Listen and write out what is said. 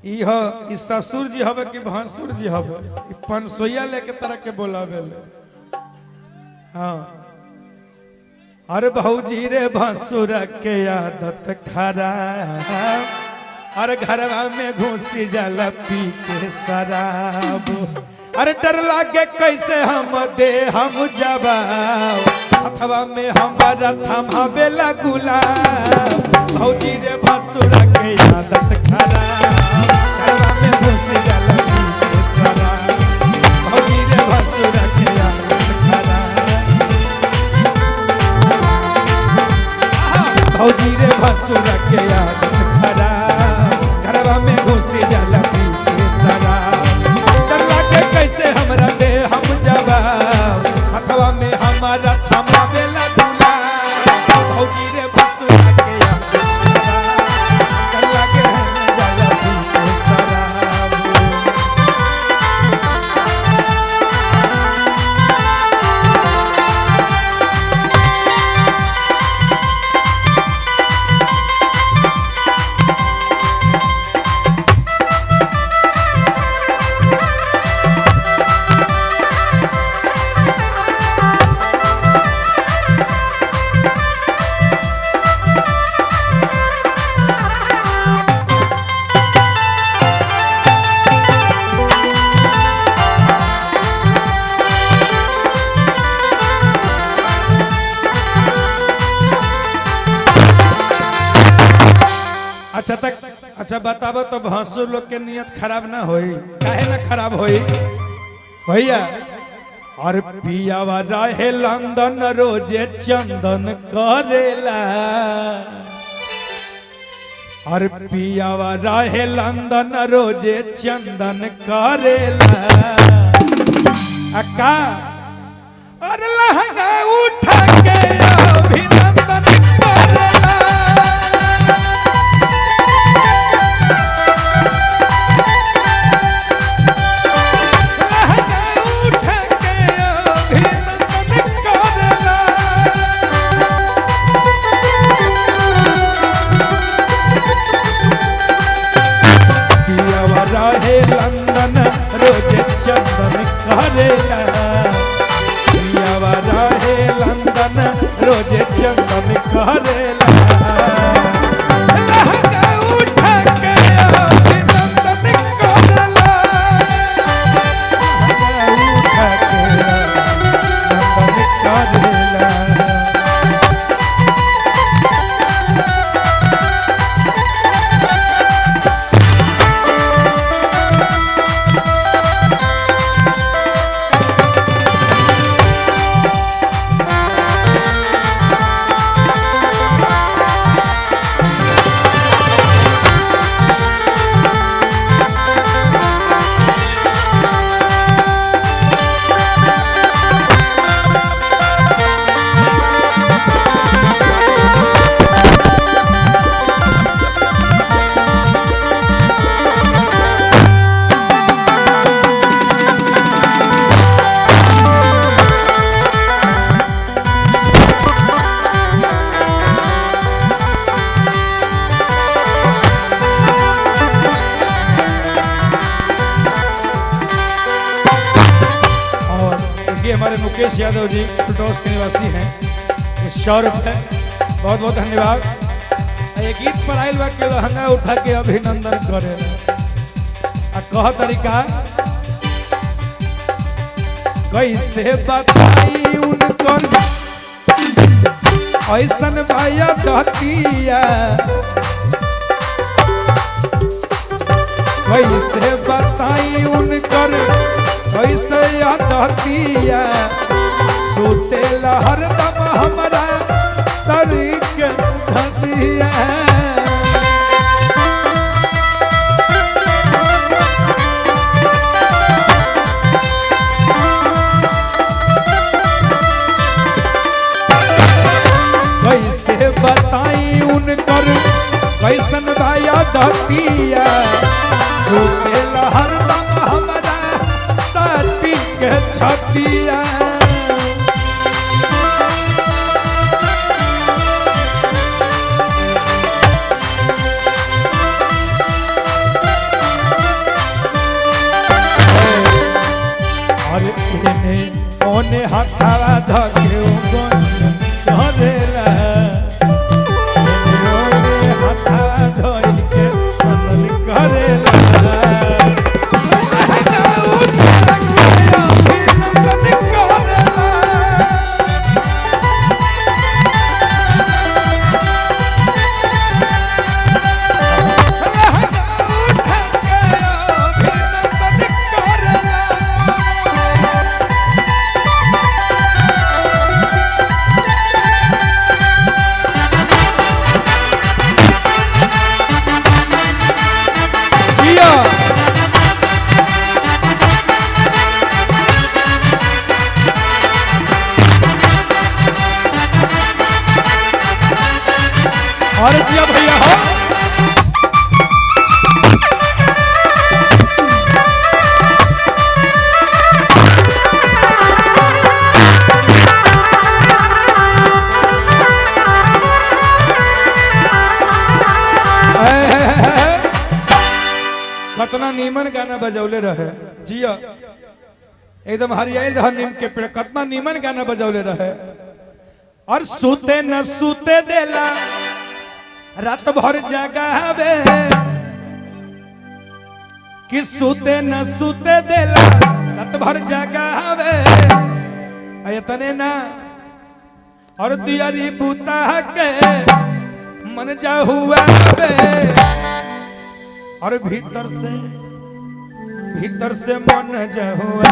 इह ई ससुर जी हवे कि भसुर जी हवे ई पनसोइया लेके तरह के बोलावे ले। हाँ अरे भौजी रे भसुर के आदत खराब, अरे घरवा में घुसी जाला पी के शराब। अरे डर लागे कैसे हम दे हम जवाब, हथवा में हमारा थमावेला गुलाब। भौजी रे भसुर के आदत खराब, घरवा में घुसी जाला पी के शराब। भौजी रे भसुर के आदत खराब, भौजी रे भसुर के आदत खराब, घरवा में घुसी जाला पी के शराब। डर लागे कैसे हमरा दे हम जवाब, हथवा में हमारा थमावेला गुलाब। भौजी रे भसुर के आदत खराब, डर लागे हम जाला पी के शराब। अच्छा बताबो तो भसुर लोग के नियत खराब ना होई, काहे ना खराब होई भैया। और पियावा रहे लंदन रोजे चंदन करेला, और पियावा रहे लंदन रोजे चंदन करेला। अक्का और लहंगा उठा के अभिनंदन करेला। लंदन रोजे चंदन करेला, पियावा रहे लंदन रोजे चंदन करेला। लहंगा उठा के अभिनंदन करेला, लहंगा उठा के अभिनंदन करेला। हमारे मुकेश यादव जी फुटोस के निवासी हैं, 100 रुपये बहुत बहुत धन्यवाद। ये गीत पर आयल बा के लहंगा उठा के अभिनंदन करे। कह तरीका कैसे बताई उनकर ऐसन भैया दतिया, कैसे बताई उनकर कैसे दतिया। सोते हरदम हमारा तरीक धतिया। कैसे बताई उनकर कैसन भाया धतिया। सोते हरदम हमारा के छतिया। ओने हथावा धके धरेला ओने हथावा धके मन करेला और जिया भैया हो कतना नीमन गाना बजौले रहे जिया एकदम हरियाईल रहा नीम के पेड़ कतना नीमन गाना बजौले रहे और सूते न सूते देला रात भर जगावे कि सूते न सूते देला रात भर जगावे तने ना और दियारी बूता के मन जा हुआ और भीतर से मन जा हुआ